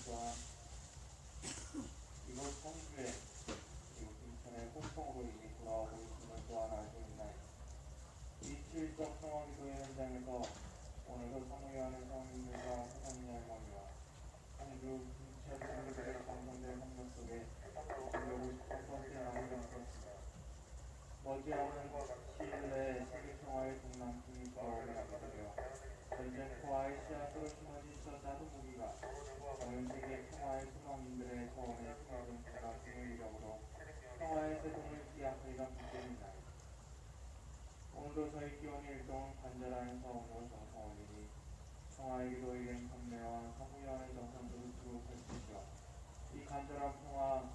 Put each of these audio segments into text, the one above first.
또한 이곳 성주에 그리고 김천의 홍성으로 이미 돌아오고 있음을 또한 알고 있나이다. 이 7적 평화기도의 현장에서 오늘도 사무위원회 성인들과 사장님 할머니와 홍주 김천 성주들의 감성된 성경 속에 250번 태어나게 되었습니다. 머지않은 시일 내에 세계평화의 동남풍이 불어오게 되어 전쟁포화의 씨앗으로 심어진 저 작은 무기가 전 세계 평화의 소망인들의 소원에 심어진 대각풍의 위력으로 평화의 세동을 기약하리라 믿습니다. 오늘도 저희 기원의 일동은 간절한 사원으로 정성 올리니 평화의 기도 일행 판매와 사무위원회 정상들을 두루 펼치시어 이 간절한 평화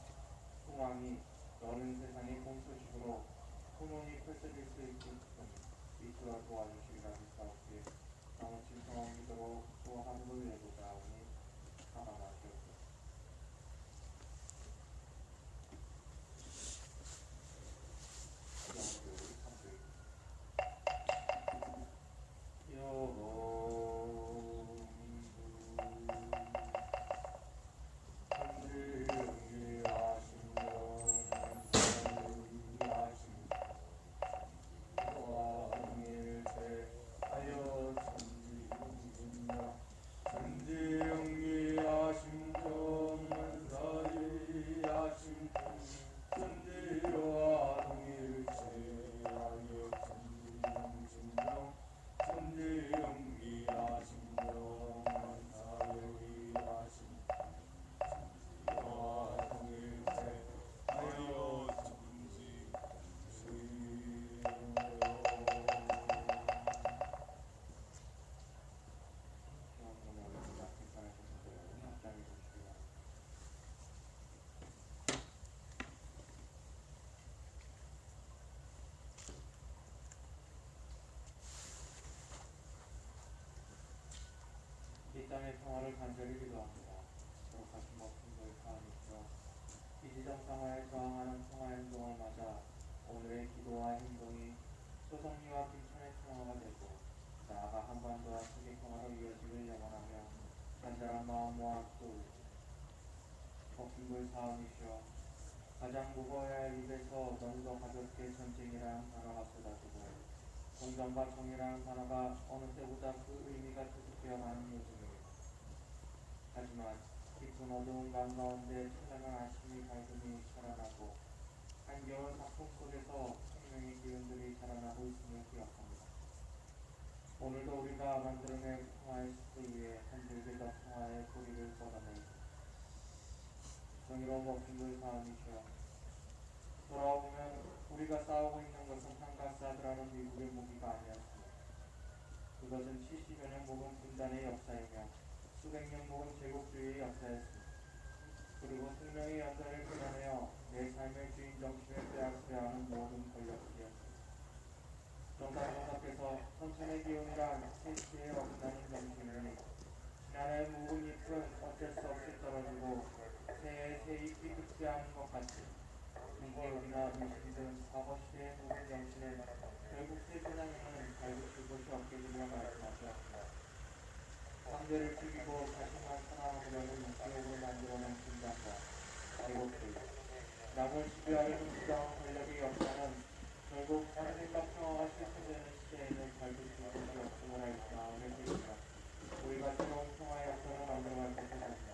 소망이 여는 세상의 공소식으로 혼혼이 펼쳐질 수 있게끔 이끌어 도와주시리라 믿사옵기에 너무 진성한 기도로 또 하루를 내보자 하오니 사랑하시옵소서. 이 땅의 평화를 간절히 기도합니다. 거룩하신 목숨을 사하니시여 이 지정상하에 저항하는 평화 행동을 맞아 오늘의 기도와 행동이 소성리와 김천의 평화가 되고 나아가 한반도와 세계 평화로 이어지길 영원하며 간절한 마음과 또 목숨을 사하니시여 가장 무거워야 할 입에서 너무도 가볍게 전쟁이라는 단어가 쏟아지고 공정과 정의라는 단어가 어느 때보다 그 의미가 퇴색되어가는 요즘입니다. 하지만 깊은 어두운 밤 가운데 찬란한 아침의 밝음이 살아나고 한겨울 작품 속에서 생명의 기운들이 자라나고 있음을 기억합니다. 오늘도 우리가 만들어낸 평화의 숲을 위해 한 줄기 더 평화의 뿌리를 쏟아내고 정의로운 목숨을 사하니시여 돌아오면 우리가 싸우고 있는 것은 한가사드라는 미국의 무기가 아니었습니다. 그것은 70여 년 묵은 분단의 역사이며 수백 년 묵은 제국주의의 역사였습니다. 그리고 생명의 연단을 끊어내어 내 삶의 주인 정신을 빼앗으려 하는 모든 권력들이었습니다. 정상께서 선천의 기운이란 세시에 어긋나는 정신이니 지난해 묵은 잎은 어쩔 수 없이 떨어지고 새해 새 잎이 돋지 않은 것 같이 인기울이나 미신 등 과거시대의 묵은 정신은 결국 새 조상에는 발붙일 곳이 없게 되리라 말씀하셨습니다. 상대를 죽이고 자신만 살아남으려는 목적으로 만들어낸 분단과 제국주의, 남을 지배하려는 부당한 권력의 역사는 결국 언젠가 평화가 실현되는 시대에는 발붙일 곳이 없음을 알게 되리라. 우리가 새로운 평화의 역사를 만들어갈 것을 합니다.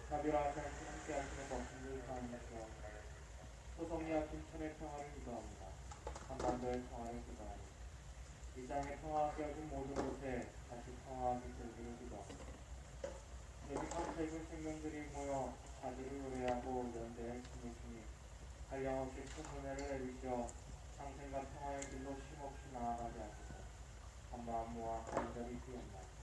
자비와 하나님께 함께 하시는 목숨을 사하니시여 소성리와 김천의 평화를 기도합니다. 한반도의 평화를 기도하니 이 땅의 평화가 깨어진 모든 곳에 다시 평화가 깃들기를 기도합니다. 여기 삼세군 생명들이 모여 자기를 노래하고 연대에 춤을 추니 한량없이 큰 은혜를 내리시어 상생과 평화의 길로 쉼없이 나아가게 하소서. 한마음 모아 간절히 기원나옵니다.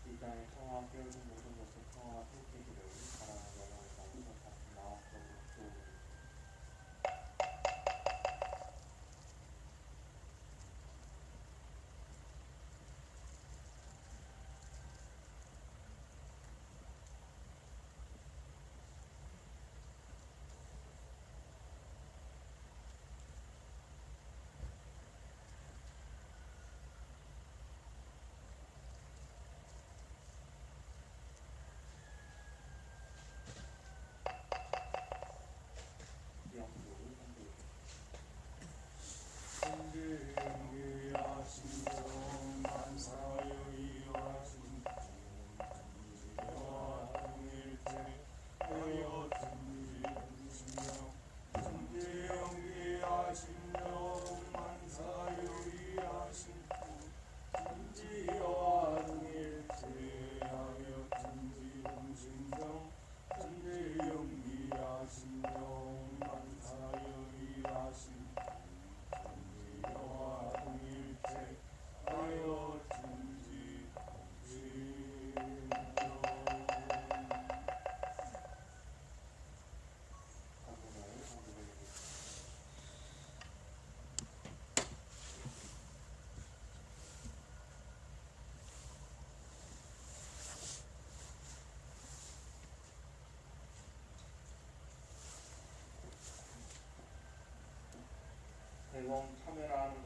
이 땅의 평화가 깨어진 모든 곳에 평화가 펼치기를 바라는 영혼을 다시 마음속으로 기도합니다.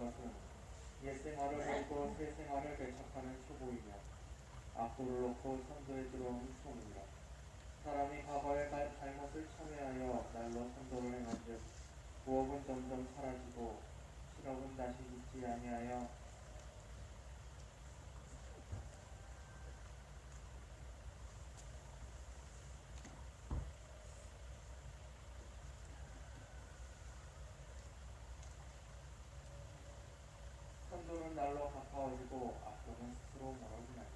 것은 옛 생활을 버리고 새 생활을 배척하는 초보이며 악보를 놓고 선도에 들어오는 초문이라. 사람이 과거의 잘못을 참회하여 날로 선도를 행한즉 부업은 점점 사라지고 실업은 다시 있지 아니하여 선도는 날로 가까워지고 악보는 스스로 멀어지나니.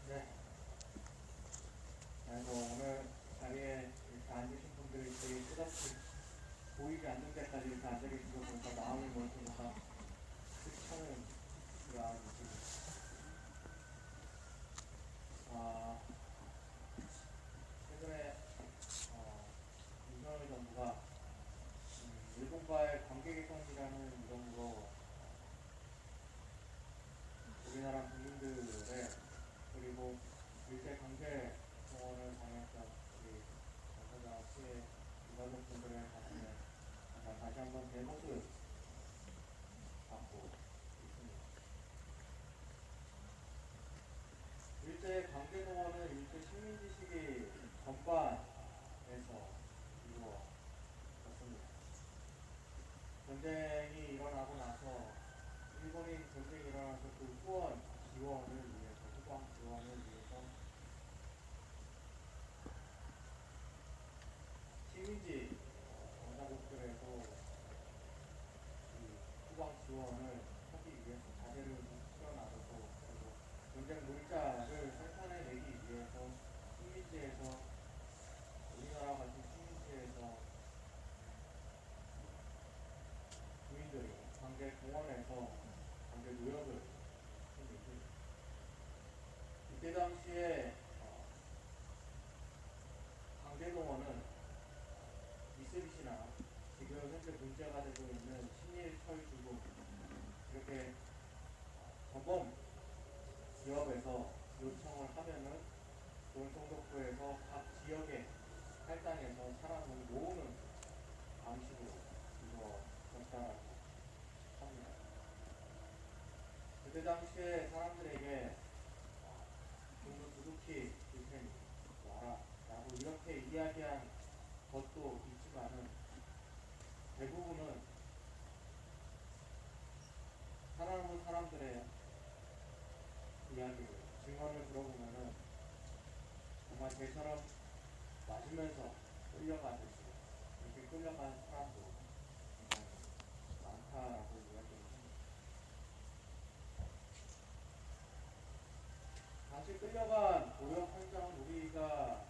네. 그래서 오늘 자리에 이렇게 앉으신 분들이 되게 끝없이 보이지 않는 데까지 이렇게 앉아 계신 거 보니까 마음이 멀으니까 괜찮은 그런 느낌이. 아, 최근에 윤석열 정부가 일본과의 관계 개선이라는 이름으로 우리나라 국민들의 그리고 일제 강제 동원을 당했던 우리 전사자와 피해 유가족분들의 가슴에 다시 한번 대못을 받고 있습니다. 일제 강제 동원은 일제 식민지 시기 전반에서 이루어졌습니다. 전쟁이 일어나고 나서 일본인 전쟁이 일어나서 그 후원 지원을 위해서 후방 지원을 위해서 식민지 원자국들에서 이 후방 지원을 하기 위해서 자재를 실어나가고 그리고 전쟁 물자를 생산해내기 위해서 식민지에서 우리나라 같은 식민지에서 주민들이 강제 공원에서 강제 노역을 했는데 이때 당시에 강제동원은 미쓰비시나 지금 현재 문제가 되고 있는 신일철주국 이렇게 전범 기업에서 요청을 하면은 동성독부에서 각 지역에 할당해서 사람을 모으는 방식으로 이루어졌다라고 합니다. 그때 당시에 사람들에게 좀더 두둑히 줄 테니 와라 라고 이렇게 이야기한 것도 있지만은 대부분은 살아남은 사람들의 이야기를 증언을 들어보면은 정말 개처럼 맞으면서 끌려가듯이 이렇게 끌려간 사람도 굉장히 많다라고 이야기를 합니다. 당시 끌려간 노역 현장은 우리가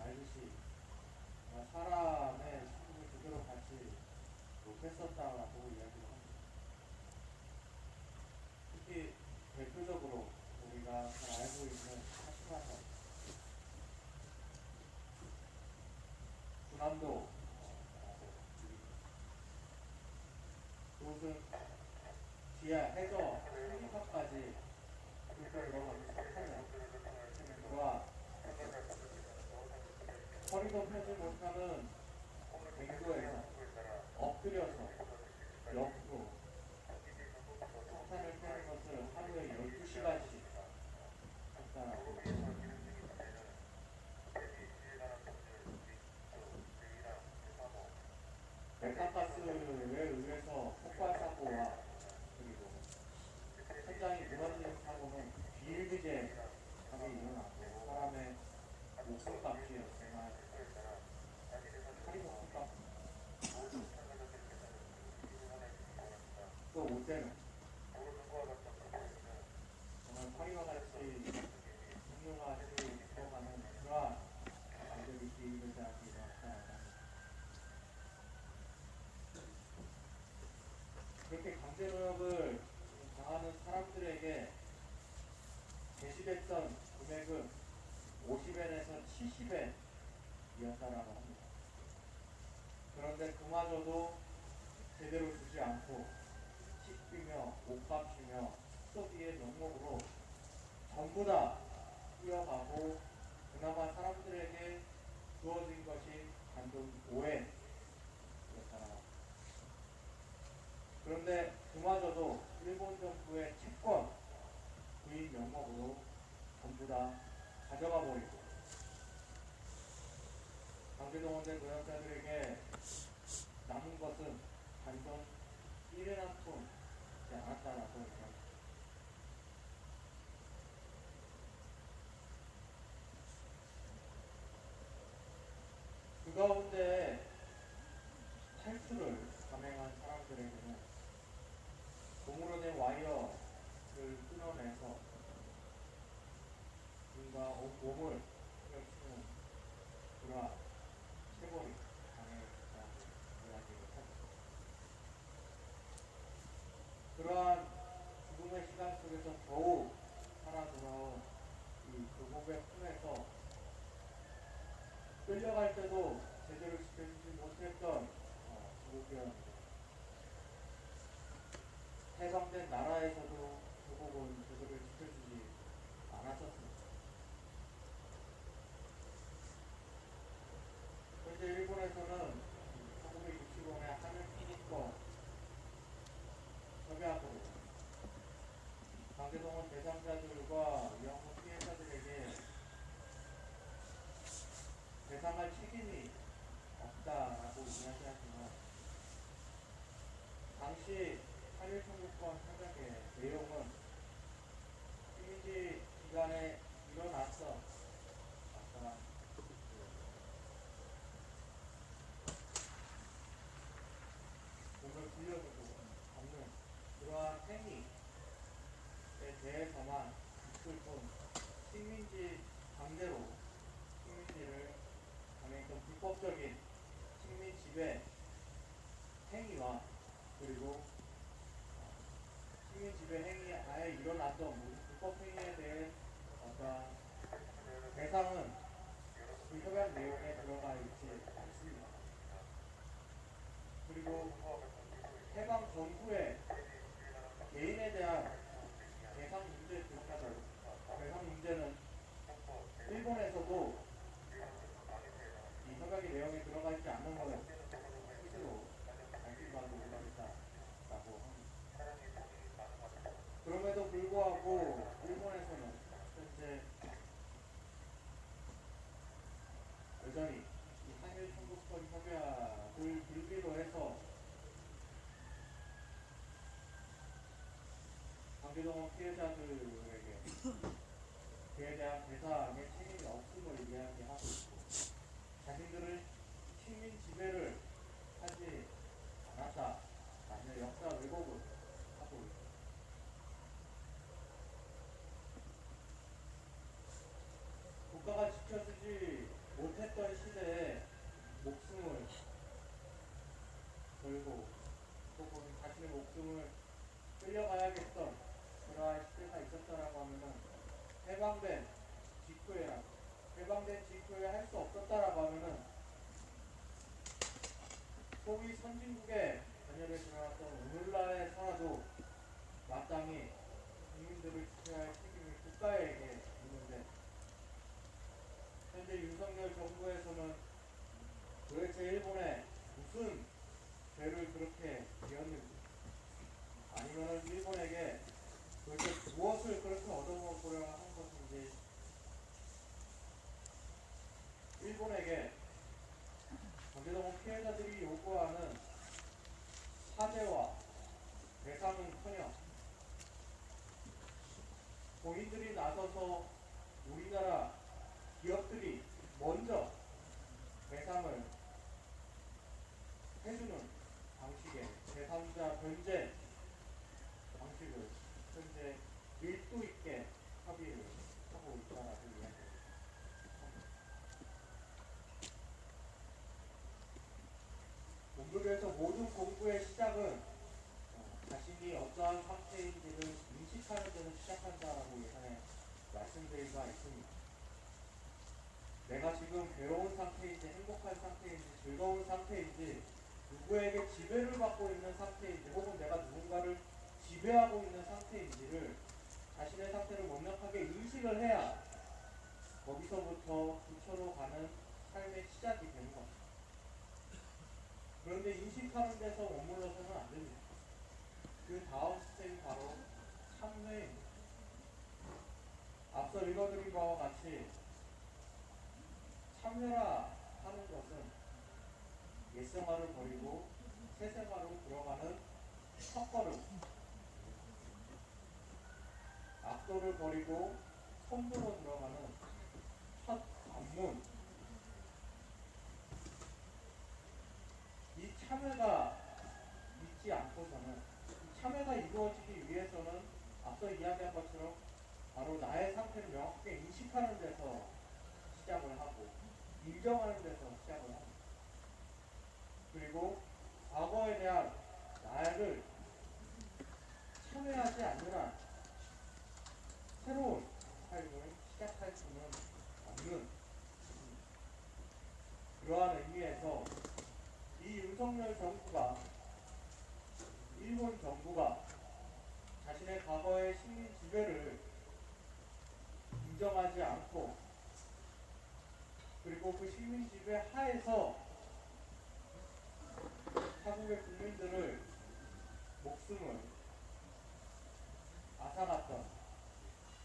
알듯이 사람의 신분을 제대로 받지 못했었다라고 이야기를 합니다. 특히 대표적으로 우리가 잘 알고 있는 하시마사 군함도 그곳은 지하 해저 한가까지 뚫고 들어가는 석탄을 와 허리도 펴지 못하는 갱도에서 엎드려서 옆으로 석탄을 캐는 것을 하루에 12시간씩 했다라고 메탄가스에 의해서 폭발 사고와 그리고 현장이 무너지는 사고는 비일비재하게 일어나고 사람의 목숨값이에요. 정말 살이 목숨값. 또 올 때는 정말 파리와 같이 흉흉하게 죽어가는 그러한 일들이 비일비재하게 일어났다라고 합니다. 그렇게 강제노역을 당하는 사람들에게 제시됐던 금액은 50엔에서 70엔이었다라고 합니다. 그런데 그마저도 제대로 주지 않고 식비며 옷값이며 수도비의 명목으로 전부 다 뛰어가고 그나마 사람들에게 주어진 것이 단돈 5엔이었다라고 합니다. 그런데 그마저도 일본 정부의 채권 구입 명목으로 전부 다 가져가 버리고 강제동원된 노약자들에게 남은 것은 단돈 1엔 한 푼 되지 않았다라고 얘기합니다. 그 가운데 탈출을 감행한 사람들에게는 고무로 된 와이어를 끊어내서 눈과 몸을 휘어치는 그러한 체벌이 당했다고 이야기를 하죠. 그러한 죽음의 시간 속에서 더욱 살아 돌아온 이 교복의 품에서 끌려갈 때도 제대로 지켜주지 못했던 조국이었는데 해방된 나라에서도 조국은 제대로 지켜주지 않았었습니다. 현재 일본에서는 1965년에 하늘 피니권 협약으로 강제동원 대상자들과 위안부 피해자들에게 배상할 책임이 없다라고 이야기하지만 당시 한일청구권 협약의 내용은 식민지 기간에 일어났던 아까 몸을 빌려주고 없는 그러한 행위에 대해서만 있을 뿐 식민지 강제로 식민지를 강행했던 불법적인 식민 지배 행위와 그리고 식민 지배 행위에 일어났던 모든 불법 행위에 대해 어떠한 대상은 그 협약 내용에 들어가 있지 않습니다. 그리고 해방 전후에 개인에 대한 대상 문제 등까지 대상 문제는 일본에서도 이 협약의 내용에 들어가 있지 않는 것을 스스로 밝힌 바도 올라있다라고 합니다. 그럼에도 불구하고 일본에서는 현재 여전히 이 한일 청구권 협약을 빌기로 해서 강제동원 피해자들에게 그에 대한 배상의 책임이 없음을 이야기하고 있고 자신들은 식민 지배를 하지 않았다라는 역사 왜곡을 하고 있습니다. 국가가 지켜주지 못했던 시대에 목숨을 걸고 혹은 자신의 목숨을 끌려가야겠던 그러한 시대가 있었다라고 하면은 해방된 직후에 할 수 없었다라고 하면은 소위 선진국에 전열에 드러났던 오늘날에서라도 마땅히 국민들을 지켜야 할 책임이 국가에게 있는데 현재 윤석열 정부에서는 도대체 일본에 무슨 죄를 그렇게 지었는지 아니면 일본에게 도대체 무엇을 그렇게 얻어먹으려 하는 것인지 일본에게 강제동원 피해자들이 요구하는 사죄와 배상은커녕 본인들이 나서서 우리나라 기업들이 먼저 배상을 해주는 방식의 제3자 변제 방식을 현재 밀도 있게 합의를 하고 있다라고 이야기합니다. 본부에서 모든 공부의 시작은 자신이 어떠한 상태인지를 인식하는 데는 시작한다라고 예전에 말씀드린 바 있습니다. 내가 지금 괴로운 상태인지 행복한 상태인지 즐거운 상태인지 누구에게 지배를 받고 있는 상태인지 혹은 내가 누군가를 지배하고 있는 상태인지를 자신의 상태를 명확하게 인식을 해야 거기서부터 부처로 가는 삶의 시작이 되는 겁니다. 그런데 인식하는 데서 머물러서는 안 됩니다. 그 다음 스텝이 바로 참회입니다. 앞서 읽어드린 바와 같이 참회라 하는 것은 옛생활을 버리고 새생활로 들어가는 첫걸음, 악도를 버리고 선도로 들어가는 첫 관문, 이 참회가 있지 않고서는, 이 참회가 이루어지기 위해서는 앞서 이야기한 것처럼 바로 나의 상태를 명확하게 인식하는 데서 시작을 하고 인정하는 데서 시작을 합니다. 그리고 과거에 대한 나를 참회하지 않는 한 새로운 삶을 시작할 수는 없는, 그러한 의미에서 이 윤석열 정부가, 일본 정부가 자신의 과거의 식민 지배를 인정하지 않고 그리고 그 식민 지배 하에서 타국의 국민들을 목숨을 앗아갔던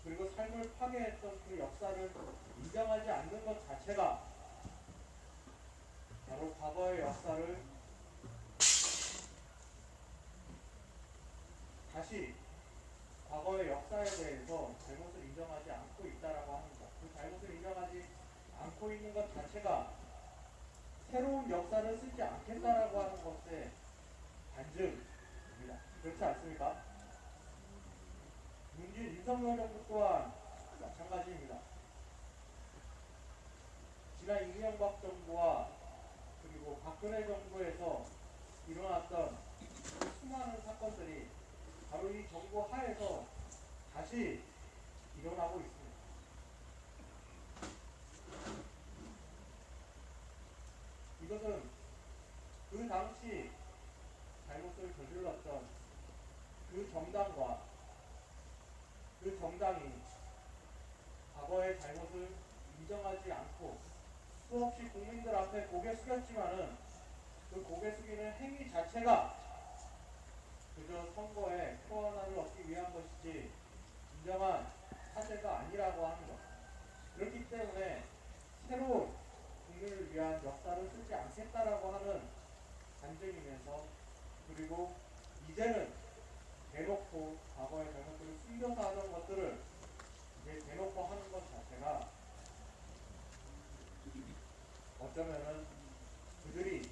그리고 삶을 파괴했던 그 역사를 인정하지 않는 것 자체가 바로 과거의 역사를 다시 과거의 역사에 대해서 잘못을 인정하지 않고 있다라고 하는 것, 그 잘못을 인정하지 않고 있는 것 자체가 새로운 역사를 쓰지 않겠다라고 하는 것의 반증입니다. 그렇지 않습니까? 문재인 윤석열 정부 또한 마찬가지입니다. 지난 이명박 정부와 그리고 박근혜 정부에서 일어났던 수많은 사건들이 바로 이 정부 하에서 다시 일어나고 있습니다. 이것은 그 당시 잘못을 저질렀던 그 정당과 그 정당이 과거의 잘못을 인정하지 않고 수없이 국민들 앞에 고개 숙였지만은 그 고개 숙이는 행위 자체가 그저 선거에 표 하나를 얻기 위한 것이지 진정한 사죄가 아니라고 하는 것. 그렇기 때문에 새로운 국민을 위한 역사를 쓰지 않겠다라고 하는 간증이면서 그리고 이제는 대놓고 과거의 잘못들을 숨겨서 하던 것들을 이제 대놓고 하는 것 자체가 어쩌면은 그들이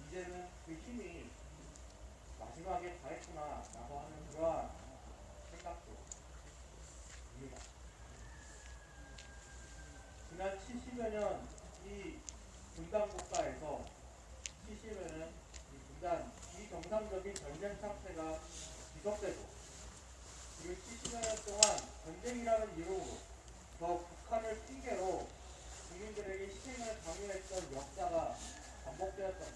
이제는 그 힘이 마지막에 다했구나 라고 하는 그러한 생각도 듭니다. 지난 70여 년 이 분단 국가에서 70여 년 이 분단 비정상적인 전쟁 상태가 지속되고 그리고 70여 년 동안 전쟁이라는 이유로 더 북한을 핑계로 국민들에게 희생을 강요했던 역사가 반복되었던 것.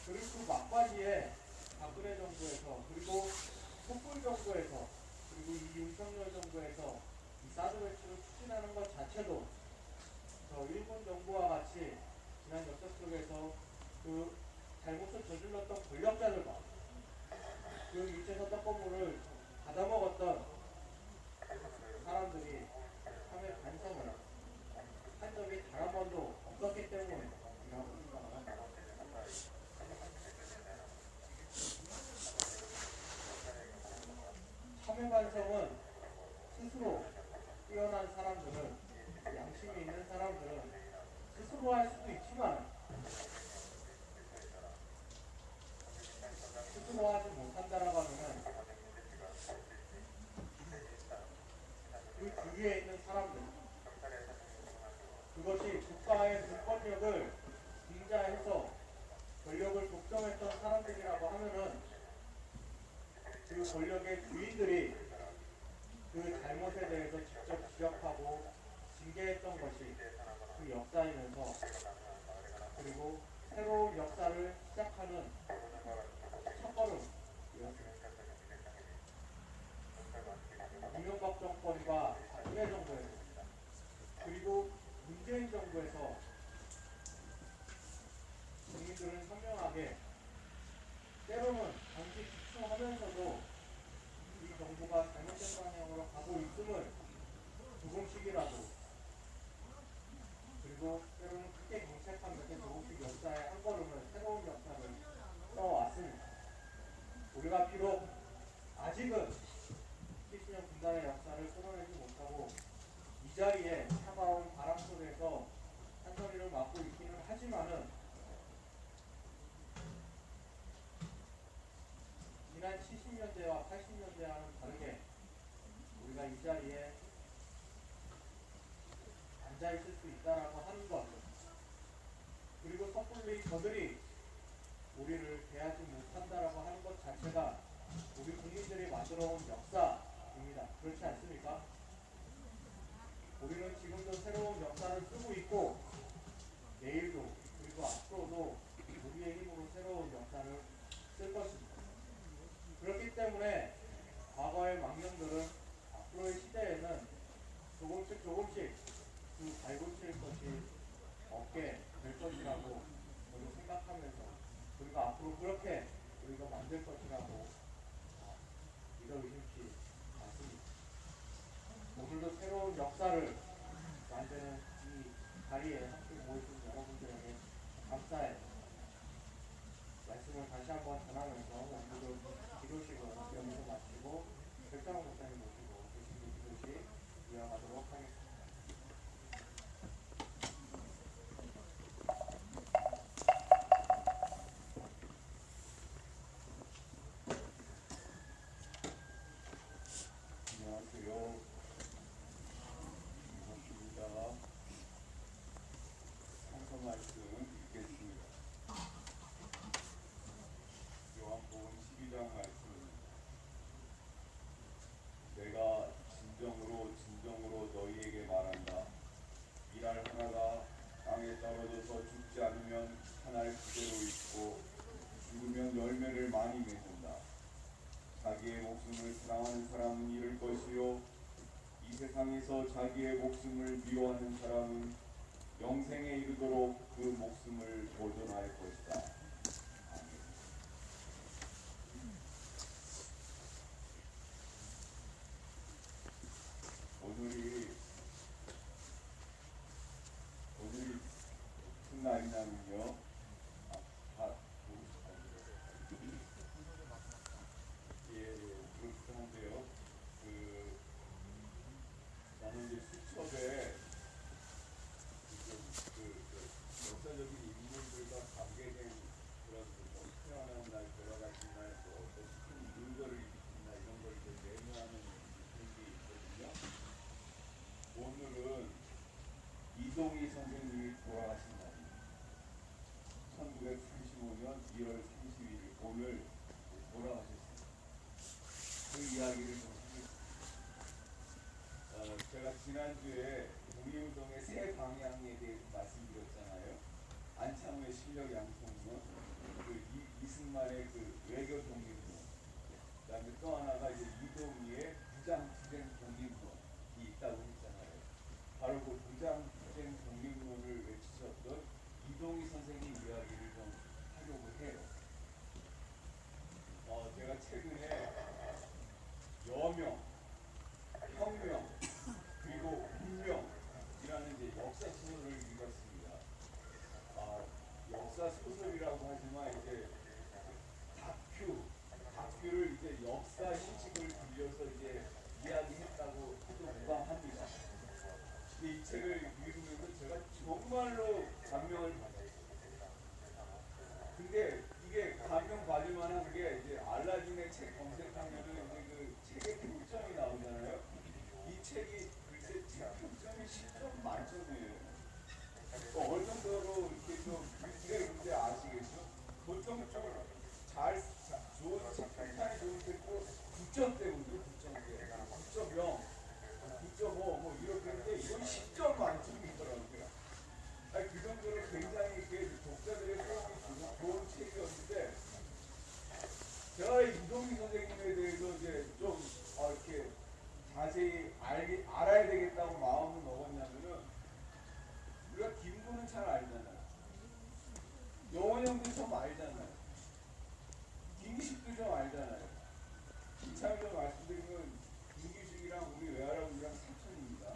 그리고 그 막바지에 박근혜 정부에서 그리고 촛불 정부에서 그리고 이 윤석열 정부에서 이 사드 배치를 추진하는 것 자체도 저 일본 정부와 같이 지난 역사 속에서 그 잘못을 저질렀던 권력자들과 그 유체서 떡고물을 받아먹었던 사람들이 참에 반성을 한 적이 단 한 번도 없었기 때문이라고 생각을 합니다. 참회 반성은 스스로 뛰어난 사람들은 양심이 있는 사람들은 스스로 할 수도 있지만 스스로 하지 못한다라고 하면은 그 주위에 있는 사람들 그것이 국가의 공권력을 빙자해서 권력을 독점했던 사람들이라고 하면은 그 권력의 주인들이 그 잘못에 대해서 직접 지적하고 징계에 역사를 시작하는 첫걸음이었습니다. 이명박 정권과 박근혜 정부에서 그리고 문재인 정부에서 국민들은 현명하게 때로는 잠시 기초하면서도 이 정부가 잘못된 방향으로 가고 있음을 조금씩이라도 그리고 때로는 크게 경책하면서 조금씩 역사의 한 걸음을 새로운 역사를 써왔습니다. 우리가 비록 아직은 70년 분단의 역사를 끊어내지 못하고 이 자리에 차가운 바람 속에서 한소리를 맡고 있기는 하지만은 지난 70년대와 80년대와는 다르게 우리가 이 자리에 앉아있을 수 있다라고 하는 것 그리고 섣불리 저들이 우리를 대하지 못한다라고 하는 것 자체가 우리 국민들이 만들어온 역사입니다. 그렇지 않습니까? 우리는 지금도 새로운 역사를 쓰고 있고 내일도 그리고 앞으로도 우리의 힘으로 새로운 역사를 쓸 것입니다. 그렇기 때문에 과거의 망령들은 앞으로의 시대에는 조금씩 그 발붙일 것이 없게 될 것이라고 저는 생각하면서 그리고 앞으로 그렇게 우리가 만들 것이라고 믿어 의심치 않습니다. 오늘도 새로운 역사를 만드는 이 자리에 함께 모이신 여러분들에게 감사의 말씀을 다시 한번 전하면서 오늘도 기도식을 여기서 마치고 백장호 목사님 모시고 계신 기도식 이어가도록 하겠습니다. 안녕하세요. 반갑습니다. 성서 말씀 읽겠습니다. 요한복음 12장 말씀. 내가 진정으로 너희에게 말한다. 이랄 하나가 땅에 떨어져서 죽지 않으면 한 알 그대로 있고 죽으면 열매를 많이 맺는다. 자기의 목숨을 사랑하는 사람은 잃을 것이요 이 세상에서 자기의 목숨을 미워하는 사람은 영생에 이르도록 그 목숨을 보존할 것이다. 아멘. 오늘이 무슨 날이냐면요. 그렇긴 한데요. 나는 이제 수첩에 역사적인 인물들과 관계된 그런 태어난 날, 돌아가신 날, 또 어떤 큰 근거를 일으킨 날 이런 걸 이제 메모하는 그런 게 있거든요. 오늘은 이동희 선생님이 돌아가신 날입니다. 1935년 1월 31일 오늘 돌아가셨습니다. 그 이야기를 좀 하겠습니다. 제가 지난주에 독립운동의 세 방향에 대해서 말씀드렸잖아요. 안창호의 실력 양성론, 이승만의 외교 독립론, 그 다음에 또 하나가 이제 이동희의 무장투쟁 독립론이 있다고 했잖아요. 바로 그 무장투쟁 독립론을 외치셨던 이동희 선생님 이야기를 좀 하려고 해요. 제가 최근에 여명, 혁명, 그리고 운명이라는 이제 역사 소설을 읽었습니다. 역사 소설이라고 하지만 이제 다큐를 이제 역사 시식을 빌려서 이제 이야기했다고 해도 무방합니다. 이 책을 읽으면서 제가 정말로 감명을 받았어요. 근데 이게 감명 받을 만한 게 이제 알라딘의 책 검색하면은 이제 그 책의 평점이 나오잖아요. 이 책이 글쎄 책 평점이 10점 만점이에요. 어느 정도로 이렇게 좀 이제 아시겠죠? 보통 좀 좋은 책 평판이 좋은 책도 9점대거든요. 9점대, 9.0, 9.5 뭐 이렇게 했는데 이건 10점 만점이더라고요. 그 정도로 굉장히 형도 좀 알잖아요. 김기식도 좀 알잖아요. 이참에 말씀드리면 김기식이랑 우리 외할아버지랑 사촌입니다.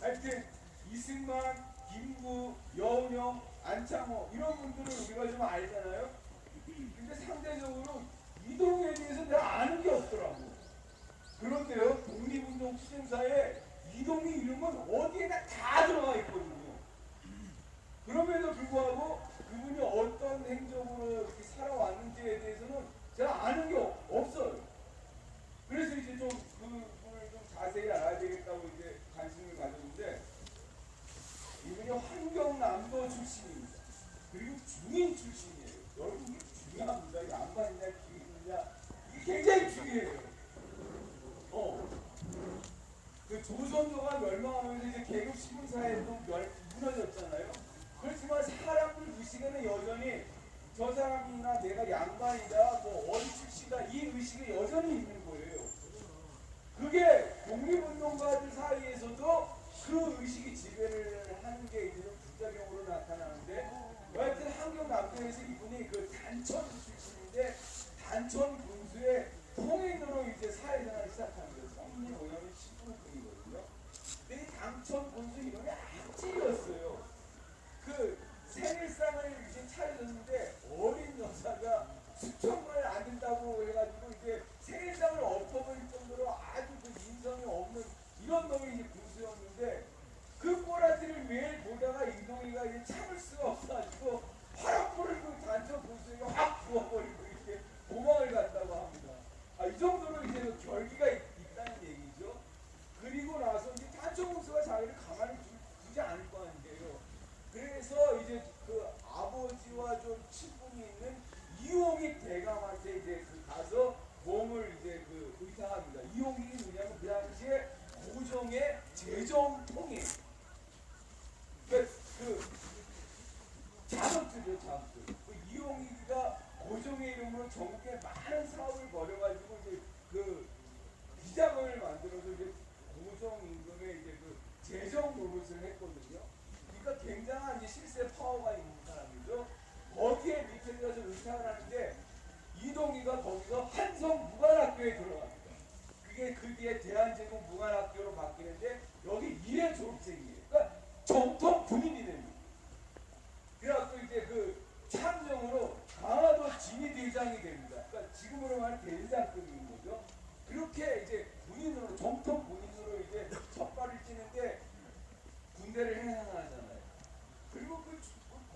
하여튼 이승만, 김구, 여운형, 안창호 이런 분들은 우리가 좀 알잖아요. 근데 상대적으로 이동에 대해서 내가 아는 게 없더라고. 그런데요, 독립운동 투쟁사에 이동희 이름은 어디에나 다 들어가 있거든요. 그럼에도 불구하고 그분이 어떤 행적으로 이렇게 살아왔는지에 대해서는 제가 아는 게 없어요. 그래서 이제 좀 그분을 좀 자세히 알아야 되겠다고 이제 관심을 가졌는데, 이분이 환경남도 출신입니다. 그리고 중인 출신이에요. 여러분 이게 중요합니다. 양반이냐 기인이냐 이게 굉장히 중요해요. 그 조선조가 멸망하면서 이제 계급 신분사회도 무너졌잖아요. 그렇지만 사람들 의식에는 여전히 저 사람이나 내가 양반이다, 뭐 어디 출신이다 이 의식이 여전히 있는 거예요. 그게 독립운동가들 사이에서도 그 의식이 지배를 하는 게 이제 좀 부작용으로 나타나는데, 하여튼 환경남도에서 이분이 그 단천 출신인데 단천 군수의 통인으로 이제 사회생활을 시작한 거예요. 성인이 5년이 19분이거든요. 근데 이 단천 군수 이름이 악질이었어요. 그 생일상을 이제 차려줬는데 어린 여자가 수천만을 안 된다고 해가지고 이제 생일상을 엎어버릴 정도로 아주 그 인성이 없는 이런 놈이 이제 군수였는데, 그 꼬라지를 매일 보다가 이동희가 이제 참을 수가 없어가지고 화약불을 그 단천 군수에게 확 부어버리고 이렇게 도망을 갔다고 합니다. 이 정도로 이제 그 결기가 있다는 얘기죠. 그리고 나서 이제 단천 군수가 자기를 가만히 두지 않을 거 아니에요. 그래서 이제 그 아버지와 좀 친분이 있는 이용익 대감한테 이제 그 가서 몸을 이제 그 의탁합니다. 이용익이 누구냐면 그 당시에 고종의 재정통일, 그 자격들이요, 자격들. 그 이용익이가 고종의 이름으로 전국에 많은 사업을 벌여가지고 이제 그 비자금을 만들어서 이제 고종 임금의 이제 그 재정 노릇을 했거든요. 그러니까 굉장한 이제 실세 파워가 있는 사람이죠. 거기에 밑에 가서 의탁을 하는데 이동희가 거기서 한성 무관학교에 들어갑니다. 그게 그 뒤에 대한제국 무관학교로 바뀌는데 여기 1회 졸업생이에요. 그러니까 정통 군인이 됩니다. 그래갖고 이제 그 참정으로 강화도 진위대장이 됩니다. 그러니까 지금으로 말하면 대장급인 거죠. 그렇게 이제 군인으로, 정통 군인으로 이제 첫 발을 찌는데 군대를 해상하잖아요. 그리고 그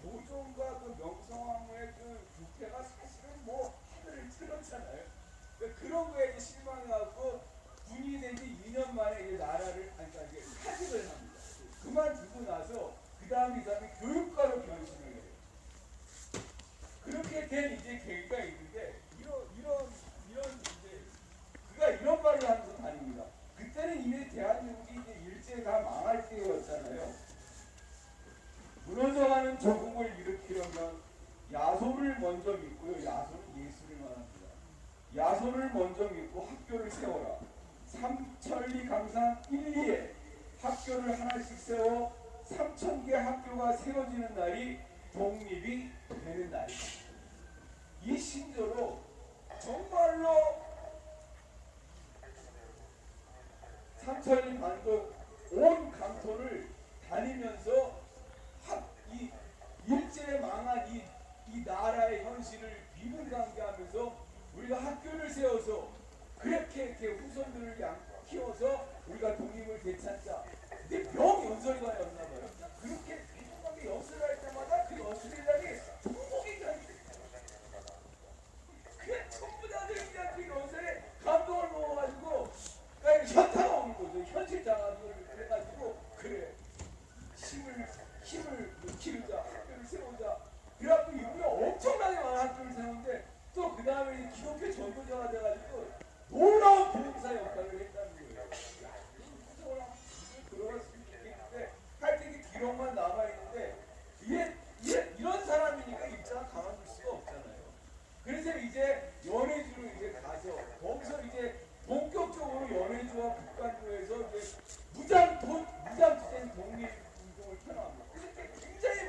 고종과 그 명성황후의 그 부패가 사실은 뭐 하늘을 틀었잖아요. 그러니까 그런 거에 이제 실망해갖고 군인이 된 지 2년 만에 이제 나라를, 그러니까 이제 사직을 합니다. 그만두고 나서 그 다음 이 사람이 교육가로 변신을 해요. 그렇게 된 이제 계기가 있는데, 이런 이제 그가 이런 말을 하면서 다닙니다. 그때는 이미 대한민국이 이제 일제 다 망할 때였잖아요. 무너져가는 조국을 일으키려면 야소를 먼저 믿고요. 야소는 예수를 말합니다. 야소를 먼저 믿고 학교를 세워라. 삼천리 강산 1, 2에 학교를 하나씩 세워 3,000개 학교가 세워지는 날이 독립이 되는 날이다. 이 신조로 정말로 삼천리 반도 온 강토를 다니면서 이 일제에 망한 이 나라의 현실을 비문강개하면서 우리가 학교를 세워서 그렇게 이렇게 후손들을 키워서 우리가 독립을 되찾자. 근데 명연설이 였나봐요. 그렇게 비문강개 연설을 할 때마다 그 연설이라니 통곡이 그냥 전부 다들 그냥 그 연설에 감동을 먹어가지고 현타가 오는 거죠. 현실 장악을 해가지고 그래 힘을 기르자, 학교를 세우자. 그래갖고 이분이 엄청나게 많은 학교를 세우는데 또 그 다음에 기독교 전도자가 돼가지고 놀라운 보험사 역할을 했다는 거예요. 들어갈 수 있겠는데 하여튼 그 기록만 남아있는데 이런 사람이니까 입장을 가만둘 수가 없잖아요. 그래서 이제 연해주로 이제 가서 거기서 이제 본격적으로 연해주와 북한주에서 이제 무장투쟁 독립운동을 펴나갑니다. 그래서 굉장히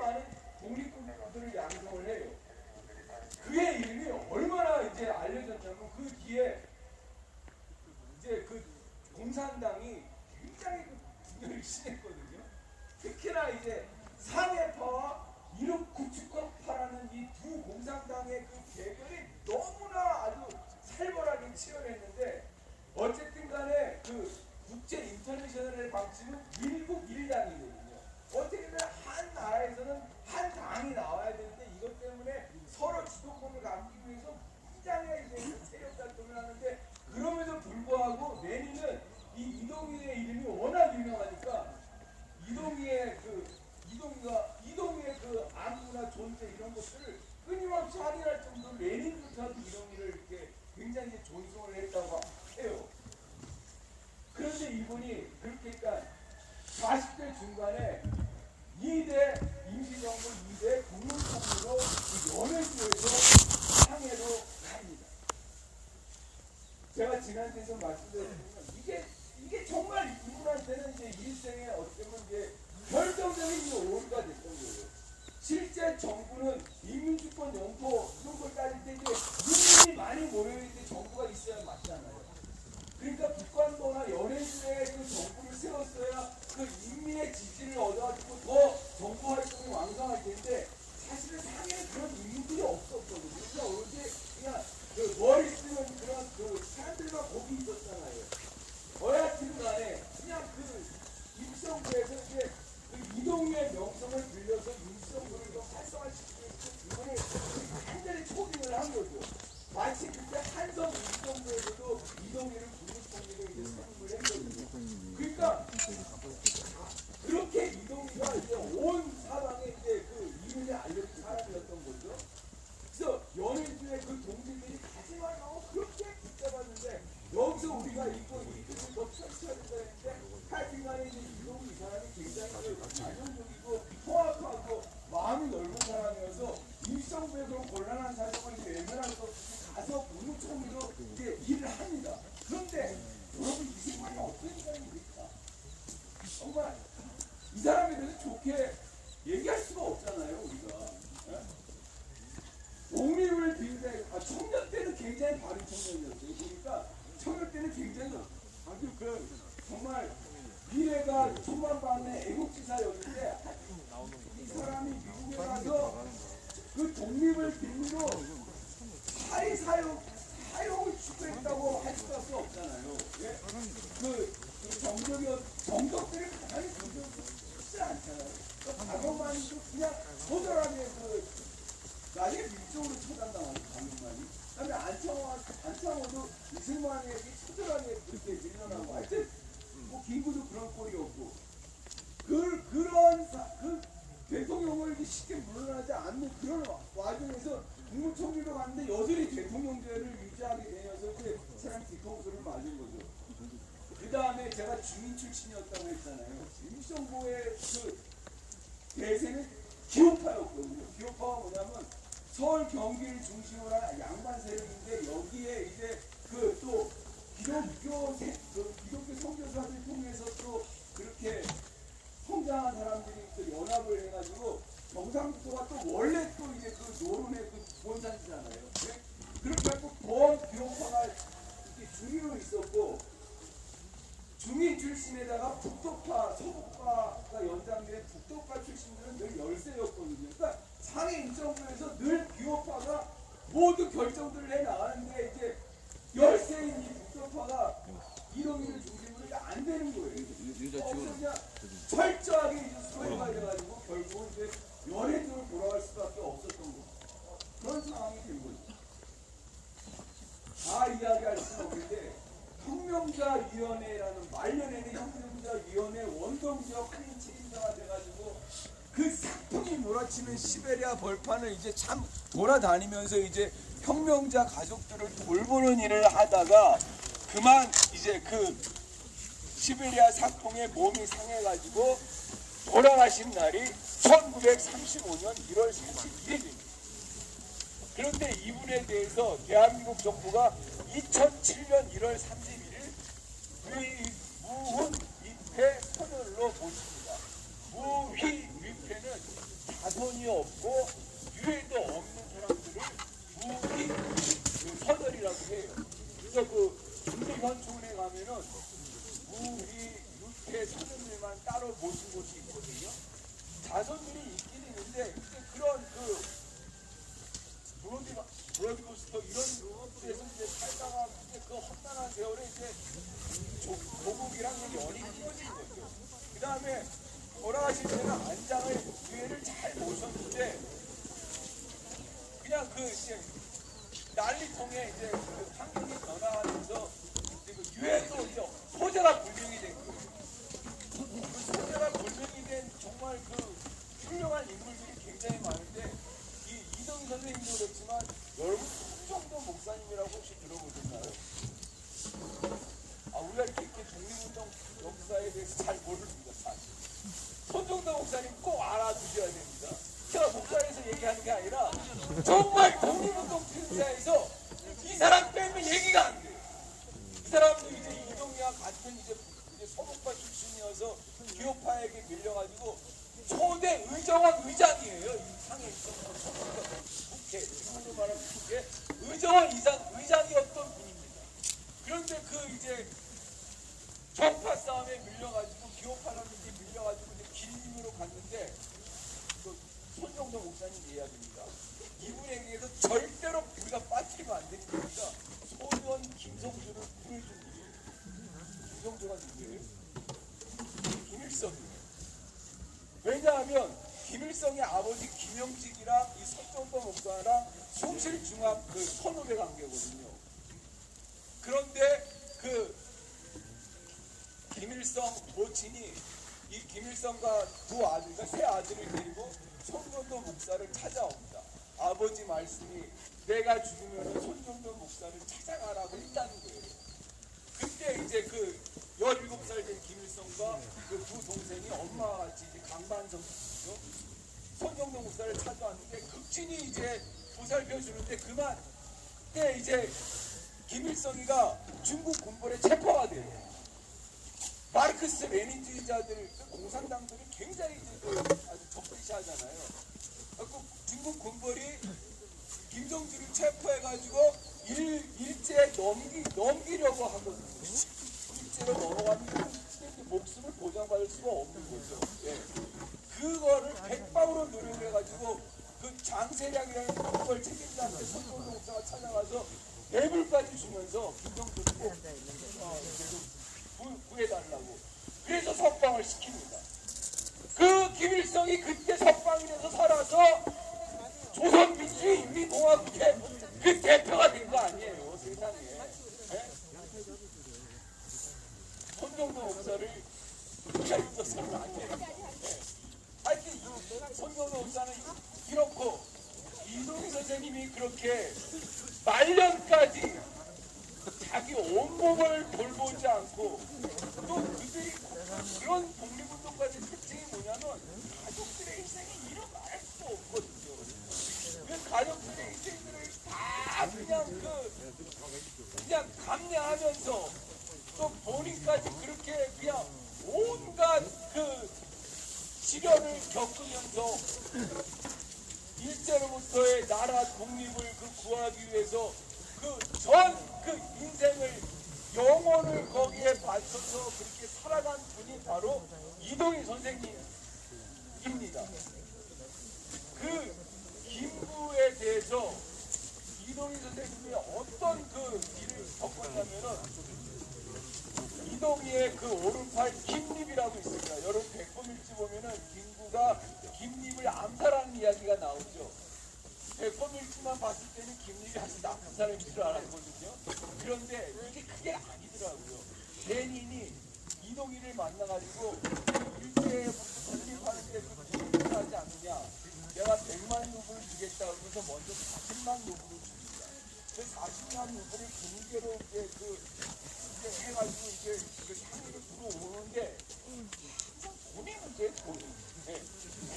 것을 끊임없이 확인할 정도로 레닌조차도 이동희를 이렇게 굉장히 존중을 했다고 해요. 그런데 이분이 그렇게 그러니까 40대 중반에 2대 임시정부 2대 국민총리로 연회주에서 상해로 갑니다. 제가 지난주에서 말씀드렸지만 이게 정말 이분한테는 이제 일생에 어떻게 보면 이제 결정적인 오류가 됐던 거예요. 실제 정부는 인민주권 영토 이런 걸 따질 때 이제 인민이 많이 모여있을 때 정부가 있어야 맞잖아요. 그러니까 북한도나 연해주에 그 정부를 세웠어야 그 인민의 지지를 얻어가지고 더 정부 활동이 왕성할 텐데 사실은 상해에 그런 인물들이 없었거든요. 그냥 오로지 그냥 그 머리 쓰는 그런 그 사람들만 거기 있었잖아요. 여하튼 간에 그냥 그 임시정부에서 이제 그 이동희의 명성을 빌려서 임시정부를 좀 활성화시키기 위해서 이번에 완전히 초빙을 한 거죠. 마치 그때 한성 임시정부에서도 이동희를 국무총리로 이제 선임을 했거든요. 그러니까 그렇게 이동희가 이제 온 사방에 이제 그 이름이 알려진 사람이었던 거죠. 그래서 연해주의 그 동지들이 가지 말라고 그렇게 붙잡았는데 여기서 우리가 이거 이 뜻을 더 펼쳐야 된다 했는데 하여튼간에 이제 이동희 이 사람이 굉장히 안정적이고 포악하고 마음이 넓은 사람이어서 임시정부에 그런 곤란한 사정을 이제 외면할 수 없이 가서 국무총리로 이제 일을 합니다. 그런데 여러분 이승만이 어떤 사람입니까? 정말 이 사람에 대해서 좋게 얘기할 수가 없잖아요 우리가. 독립을 굉장히 청년 때는 굉장히 바른 청년이었어요. 그러니까 청년 때는 굉장히 아주 그 정말 미래가 초반반에 애국지사였는데 이 사람이 미국에 가서 그 독립을 빌미로 사형을 추구했다고 할 수밖에 없잖아요. 예? 정적들이 가만히 크지 않잖아요. 박영만이도 그냥 거절하게 나중에 밀적으로 처단당하고 박영만이. 그다음에 안창호도 이승만에게 처절하게 그렇게 밀려나고 하여튼 뭐 김구도 그런 꼴이었고 그 대통령을 쉽게 물러나지 않는 그런 와중에서 국무총리로 갔는데 여전히 대통령제를 유지하게 되어서 이제 사람 뒤통수를 맞은 거죠. 그 다음에 제가 주민 출신이었다고 했잖아요. 임시정부의 그 대세는 기호파였거든요. 기호파가 뭐냐면 서울 경기를 중심으로 한 양반 세력인데 여기에 이제 그 또 기독교 선교사들 통해서 또 그렇게 성장한 사람들이 또 연합을 해가지고 경상도가 또 원래 또 이제 그 노론의 그 본산지잖아요. 네? 그렇게 해서 더 기호파가 이렇게 중위로 있었고 중위 출신에다가 북독파, 서북파가 연장된 북독파 출신들은 늘 열세였거든요. 그러니까 상해 임시정부에서 늘 기호파가 모두 결정들을 해 나가는데 이제 열세인 이 북독파가 이동희를 중심으로 안 되는 거예요. 그냥 철저하게 이제 소외가 돼가지고 결국은 이제 연해주로 돌아갈 수밖에 없었던 거. 그런 상황이 된 거죠. 다 이야기할 수는 없는데 혁명자위원회라는 말년에는 혁명자위원회 원동지역 한인 7인자가 돼가지고 그 싹통이 몰아치는 시베리아 벌판을 이제 참 돌아다니면서 이제 혁명자 가족들을 돌보는 일을 하다가 그만 이제 그 시베리아 삭통에 몸이 상해가지고 돌아가신 날이 1935년 1월 31일입니다. 그런데 이분에 대해서 대한민국 정부가 2007년 1월 31일 무훈위패 선언로 모십니다. 무휘위패는 자손이 없고 유해도 없는 사람들을 무휘선언이라고 해요. 그래서 그 중대현충원에 가면은 무휘위패 선언들만 따로 모신 곳이 있거든요. 자손들이 있긴 있는데 그런 브로드코스터 이런 데서 이제 살다가 그 험난한 세월에 이제 조국이랑 연이 끊어진 거죠. 그 다음에 돌아가실 때는 안장을 유해를 잘 모셨는데 그냥 이제 난리통에 이제 그 환경이 변화하면서 그 유해도 이제 소재가 불명이 된 거예요. 그 소재가 불명이 된 정말 그 훌륭한 인물들이 굉장히 많은데 이 정말 독립운동 팬사에서 이 사람 빼면 얘기가 안 돼요. 이 사람도 이제 이동희와 같은 이제 소목파 출신이어서 기호파에게 밀려가지고 초대 의정원 의장이에요. 이 상해 국회, 지금으로 말하면 국회 의정원 의장이었던 분입니다. 그런데 그 이제 정파 싸움에 밀려가지고 기호파라는 게 밀려가지고 이제 길림으로 갔는데 그 손정도 목사님 이야기입니다. 이분에게서 절대로 우리가 빠뜨리면 안 되는 거니까 소유원 김성주를 구해준 거예요. 김성주가 누구예요? 김일성이에요. 왜냐하면 김일성의 아버지 김영직이랑 이 손정도 목사랑 숭실중학 그 선후배 관계거든요. 그런데 그 김일성 모친이 이 김일성과 두 아들, 그러니까 세 아들을 데리고 손정도 목사를 찾아옵니다. 아버지 말씀이 내가 죽으면 손정도 목사를 찾아가라고 했다는 거예요. 그때 이제 그 17살 된 김일성과 그 두 동생이 엄마와 같이 이제 강반성이죠. 손정도 목사를 찾아왔는데 극진히 이제 보살펴 주는데 그때 이제 김일성이가 중국 군벌에 체포가 돼요. 마르크스 레닌주의자들, 공산당들이 굉장히 아주 적대시하잖아요. 그 중국 군벌이 김정주를 체포해가지고 일제에 넘기려고 하거든요. 일제로 넘어가면 목숨을 보장받을 수가 없는 거죠. 예. 그거를 백방으로 노력해가지고 그 장세량이라는 군벌 책임자한테 손정도 목사가 찾아가서 배불까지 주면서 김정주를 구해달라고. 그래서 석방을 시킵니다. 그 김일성이 그때 석방이 돼서 살아서 조선민주인민공화국의 그 대표가 된 거 아니에요, 세상에. 네? 손정도 목사를 믿어서는 안 돼요. 네. 하여튼 손정도 목사는 이렇고 이동희 선생님이 그렇게 말년까지 자기 온몸을 돌보지 않고 또 그들이 그런 독립운동가의 특징이 뭐냐면 가족들의 인생이 이런 말할 수 없거든요. 그 가족들의 인생들을 다 그냥 감내하면서 또 본인까지 그렇게 그냥 온갖 그 시련을 겪으면서 일제로부터의 나라 독립을 구하기 위해서 그 인생을 영혼을 거기에 바쳐서 그렇게 살아간 분이 바로 이동희 선생님입니다. 그 김구에 대해서 이동희 선생님이 어떤 그 일을 겪었냐면은 이동희의 그 오른팔 김립이라고 있습니다. 여러분 백범일지 보면은 김구가 김립을 암살하는 이야기가 나오죠. 백범일지만 봤을 때는 김립이 아주 나쁜 사람인 줄 알았거든요. 그런데 이게 그게 아니더라고요. 대인이 이동희를 만나가지고 일제부터 독립하는데 그 독립을 하지 않느냐. 내가 100만 루블을 주겠다 그러면서 먼저 40만 루블을 줍니다. 그 40만 루블을 금괴로 이제 이제 해가지고 이제 그 상의를 들어오는데 항상 돈이 문제예요, 돈이. 네.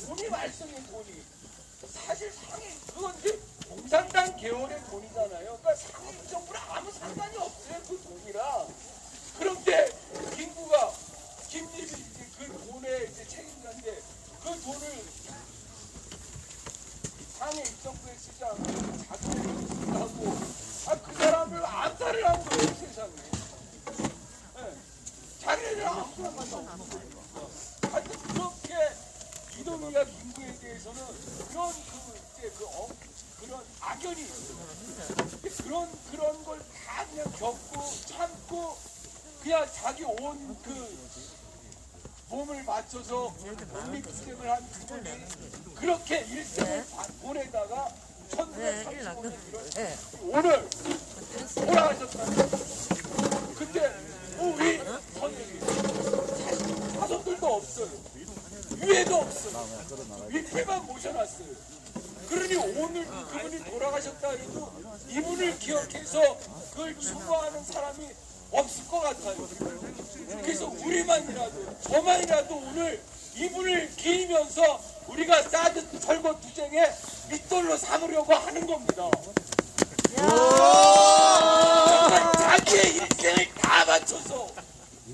돈이 말썽이에요, 돈이. 사실 그건 이제 공산당 계열의 돈이잖아요. 그러니까 상정부랑 아무 상관이 없어요, 그 돈이랑. 그런데 김립이 이제 그 돈의 이제 책임자인데 그 돈을 상해 입정부에 쓰지 않고 자기들이 쓰고 그 사람을 암살을 한 거예요, 세상에. 네. 자기네들 아무나 상관없는 거예요. 하여튼 그렇게 이동희와 김구에 대해서는 그런 악연이 있어요. 그런 걸 다 그냥 겪고 참고 그냥 자기 온 몸을 맞춰서 독립투쟁을 한 그분이 그렇게 일생을 보내다가 1935년 1월 오늘 돌아가셨다는 그때 우리 선생님 사손들도 없어요. 위에도 없어요. 밑에만 모셔놨어요. 그러니 오늘 그분이 돌아가셨다 해도 이분을 기억해서 그걸 추모하는 사람이 없을 것 같아요. 그래서 우리만이라도 저만이라도 오늘 이분을 기리면서 우리가 사드 철거 투쟁의 밑돌로 삼으려고 하는 겁니다. 정말 자기의 일생을 다 바쳐서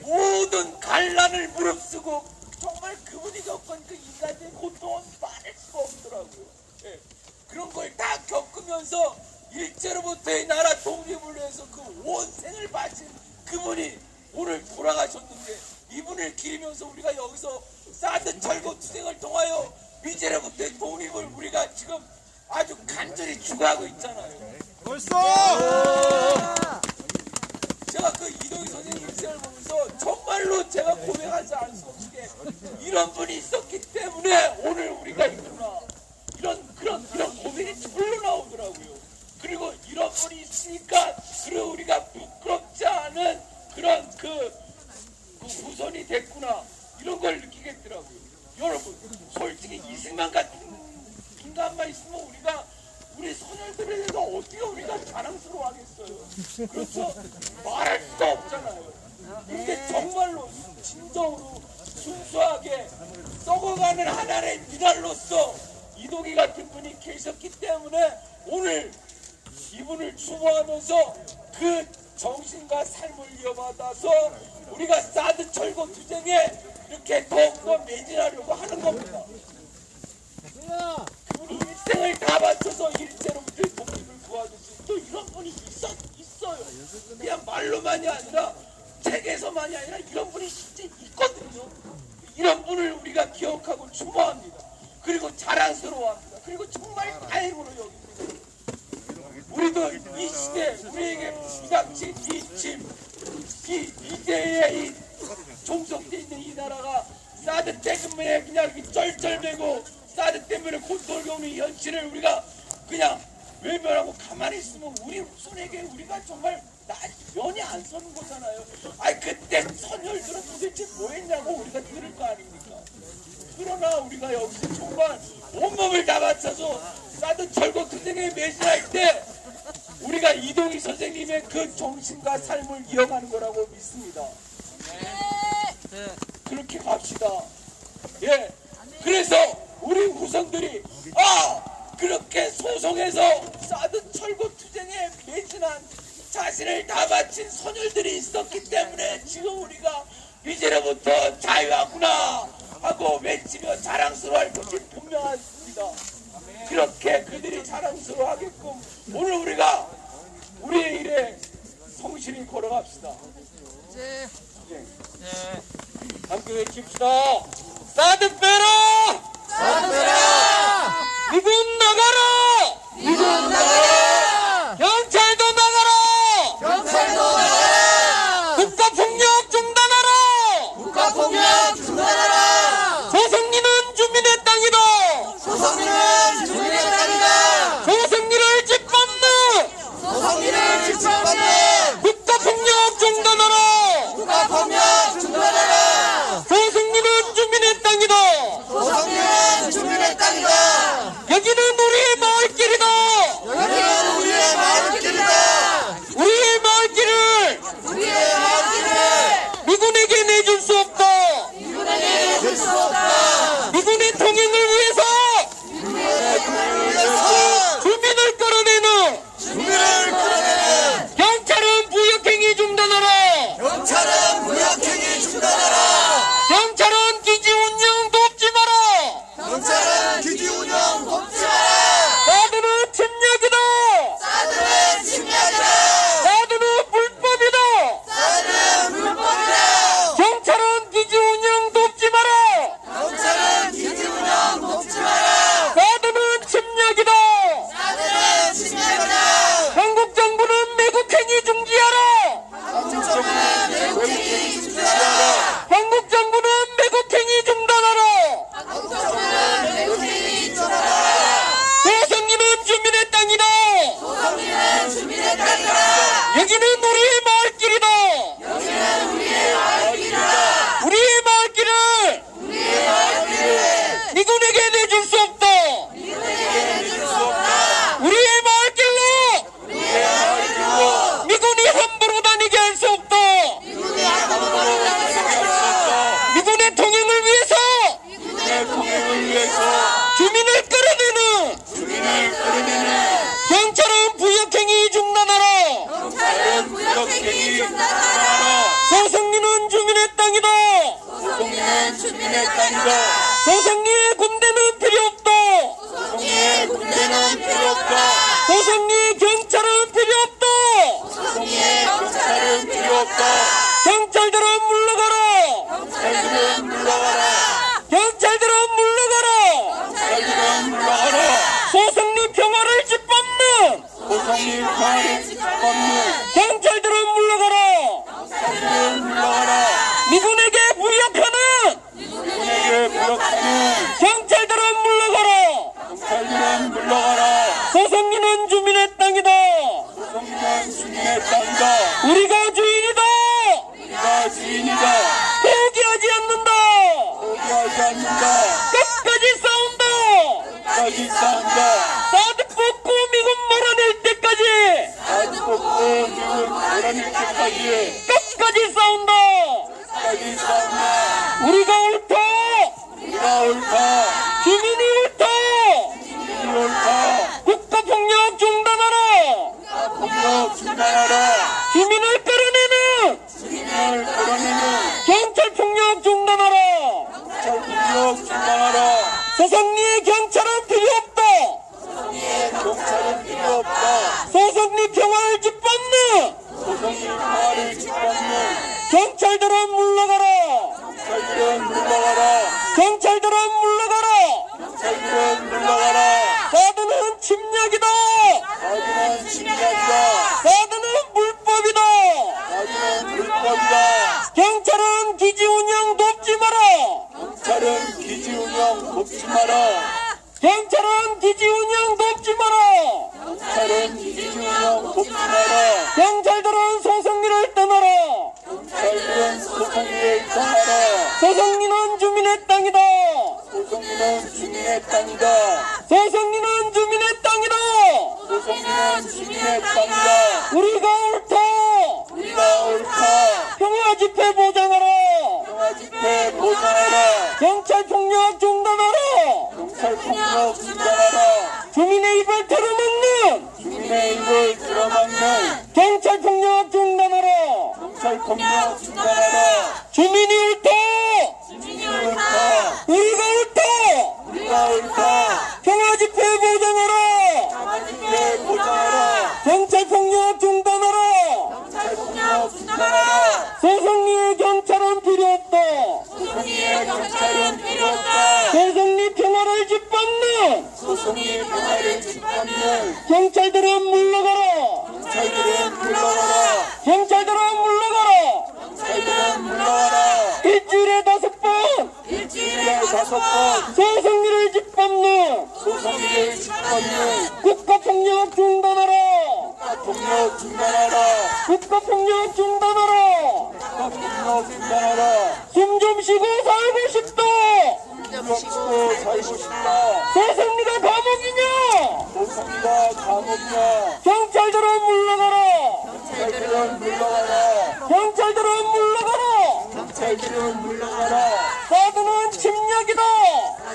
모든 간란을 무릅쓰고 정말 그분이 겪은 그 인간의 고통은 말할 수가 없더라고요. 예. 그런 걸 다 겪으면서 일제로부터의 나라 독립을 위해서 그 온 생을 바친 그분이 오늘 돌아가셨는데 이분을 기리면서 우리가 여기서 사드 철거 투쟁을 통하여 미제로부터의 독립을 우리가 지금 아주 간절히 추구하고 있잖아요. 제가 그 이동희 선생님 일생을 보면서 정말로 제가 고백하지 않을 수 없게 이런 분이 있었기 때문에 오늘 우리가 있구나. 이런 고백이 절로 나오더라고요. 그리고 이런 분이 있으니까 그리고 우리가 부끄럽지 않은 그런 그 후손이 됐구나. 이런 걸 느끼겠더라고요. 여러분, 솔직히 이승만 같은 인간만 있으면 우리 소녀들에 대해서 어떻게 우리가 자랑스러워 하겠어요. 그렇죠? 말할 수가 없잖아요. 근데 정말로 진정으로 순수하게 썩어가는 하나의 미랄로서 이동희 같은 분이 계셨기 때문에 오늘 이분을 추모하면서 그 정신과 삶을 이어받아서 우리가 사드 철거 투쟁에 이렇게 더욱더 매진하려고 하는 겁니다. 그분이 일생을 다 바쳐서 일제로부터 독립을 구하듯이 또 이런 분이 있어요. 그냥 말로만이 아니라 책에서만이 아니라 이런 분이 실제 있거든요. 이런 분을 우리가 기억하고 추모합니다. 그리고 자랑스러워합니다. 그리고 정말 다행으로 여깁니다. 우리도 이 시대 우리에게 부닥친 이 이대에 이 종속돼 있는 이 나라가 사드 때문에 그냥 쩔쩔매고 사드 때문에 고통을 겪는 이 현실을 우리가 그냥 외면하고 가만히 있으면 우리 후손에게 우리가 정말 면이 안 서는 거잖아요. 아니 그때 선열들은 도대체 뭐 했냐고 우리가 들을 거 아닙니까? 그러나 우리가 여기서 정말 온몸을 다 바쳐서 사드 철거 투쟁에 매진할 때 우리가 이동희 선생님의 그 정신과 삶을 이어가는 거라고 믿습니다. 그렇게 갑시다. 예. 그래서 우리 후손들이 그렇게 소송해서 사드 철거 투쟁에 매진한 자신을 다 바친 선열들이 있었기 때문에 지금 우리가 이제로부터 자유하구나 하고 외치며 자랑스러워할 것이 분명합니다. 그렇게 그들이 자랑스러워하게끔 오늘 우리가 우리의 일에 성실히 걸어갑시다. 네. 함께 외칩시다. 사드 빼라! 사드 빼라! 미군 나가라! 미군 나가라! 경찰도 나가라! 경찰도 나가라! 국가폭력 중단하라! 국가폭력 중단하라! 조성리는 주민의 땅이다! 조성리는 주민의 땅이다! 조성리를 짓밟는! 조성리를 짓밟는! 국가폭력 중단하라! 국가폭력 중단하라! 조성리는 주민의 땅이다! 소속리의 군대는 필요 없다. 소속리의 군대는 필요 없다. 소속리 경찰은 필요 없다. 소속리의 경찰은 필요 없다. 경찰들은 물러가라. 경찰들은 물러가라. 경찰들은 물러가라. 경찰들은 물러가라. 소속리 평화를 짓밟는 소속리 평화를 짓밟는 경찰들은 물러가라. 경찰들은 물러가라. 미군에게 부역하는 군에게 부역하는 경찰들은 물러가라. 경찰들은 물러가라. 소속리는 주민의 땅이다. 소속리는 주민의 땅이다. 우리가 주인이다. 우리가 주인이다. 포기하지 않는다. 포기하지 않는다. 끝까지 싸운다. 끝까지 싸운다. 사드 뽑고 미군 몰아낼 때까지 나도 뽑고 미군 몰아낼 때까지 끝까지 싸운다. 끝까지 싸운다. 우리가 옳다. 우리가 옳다. 주민이 옳다. 주민이 옳다. 국가폭력 중단하라. 폭력 중단하라. 주민을 끌어내는 주민을 끌어내는 경찰폭력 중단하라. 경찰폭력 중단하라. 소속리의 경찰은 필요 없다. 경찰은 필요 없다. 소속리 평화를 짓밟는 소속리 평화를 짓밟는 경찰들은 물러가라. 경찰들은 물러가라. 경찰들은 물러가라. 경찰들은 물러가라. 사드는 침략이다. 나중은 침략이다. 사드는 불법이다. 나중은 불법이다. 경찰은 기지 운영 돕지 마라. 경찰은 기지 운영 돕지 마라. 경찰은 기지 운영 돕지 마라. 경찰은 기지 운영 돕지 마라. 경찰들은 소속리를 떠나라. 경찰들은 소속리를 떠나라. 소속리는 주민의 땅이다. 소속리는 주민의 땅이다. 소속리는 주민의 땅이다. 소속리는 주민의 땅이다. 우리가 옳다. 우리가 옳다. 평화 집회 보장하라. 평화 집회 보장하라. 경찰 폭력 중단하라. 경찰 폭력 중단하라. 주민의 입을 틀어막는 주민의 입을 들어막는 경찰 폭력 중단하라. 경찰 폭력 중단하라. 주민이 옳다. 주민이 옳다. 우리가 옳다. 우리가 옳다. 평화 집회 보장하라. 평화 집회 보장하라. 경찰 폭력 중단하라. 경찰 폭력 중단하라. 소속리의 경찰은 필요 없다. 소속리의 경찰은 필요 없다. 소속리 평화를 짓밟는 소속리 평화를 짓밟는 경찰들은 물러가라. 경찰들은 물러가라. 경찰들은 물러가라. 경찰들은 물러가라. 일주일에 5번 일주일에 5번 소속리를 짓밟는 소속리를 짓밟는 국가폭력 중단하라. 폭력 중단하라. 국가폭력 중단하라. 폭력 중단하라. 숨 좀 쉬고 살고 싶다. 숨 쉬고 살고 싶다. 소속리가 감옥이냐. 소속리가 감옥이야. 경찰들은 물러가라. 경찰들은 물러가라. 경찰들은 물러가라. 경찰들은 물러가라. 사드는 침략이다.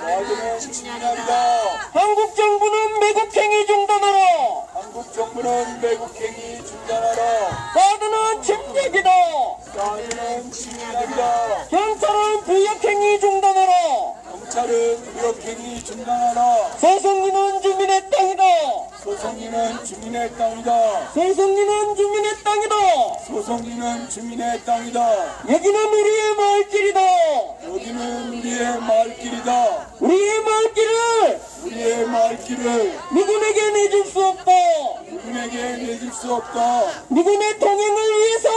나중은 침략이다. 한국 정부는 매국행위 중단하라. 한국 정부는 매국행위 중단하라. 사드는 침략이다. 나중은 침략이다. 경찰은 부역행위 중단하라. 경찰은 무력행위 중단하라. 소속리는 주민의 땅이다. 소속리는 주민의 땅이다. 소속리는 주민의 땅이다. 소속리는 주민의 땅이다. 여기는 우리의 마을길이다. 여기는 우리의 마을길이다. 우리의 마을길을 우리의 마을길을 미군에게 내줄 수 없다. 미군에게 내줄 수 없다. 미군의 통행을 위해서